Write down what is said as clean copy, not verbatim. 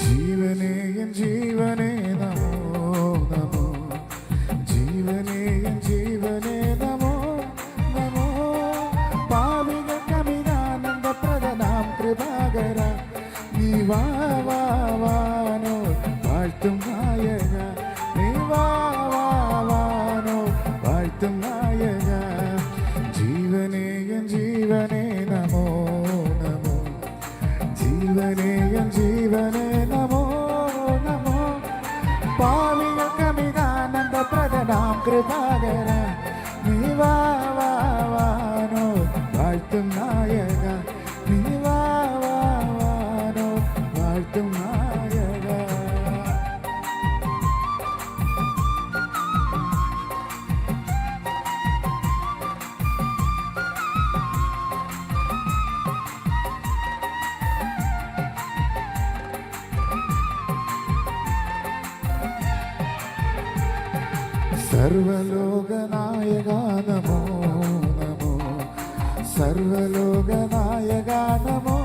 ജീവനേ എൻ ജീവനേ നമോ നമോ, ജീവനേ എൻ ജീവനേ നമോ നമോ, പാവികൾക്കമിതാനന്ദപ്രദനാം കൃപാകര നീ വാ വാ വാനോ വാഴ്ത്തും നായക, നീ വാ വാ വാനോ വാഴ്ത്തും നായക. ജീവനേ എൻ ജീവനേ നമോ നമോ, ജീവനേ എൻ ജീവനേ നമോ നമോ, പാവികൾക്കമിതാനന്ദപ്രദനാം കൃപാകര നീ വാ വാ വാനോ വാഴ്ത്തും നായക, നീ വാ വാ വാനോ വാഴ്ത്തും നായക. സർവലോകനായക നമോ നമോ, സർവലോകനായക നമോ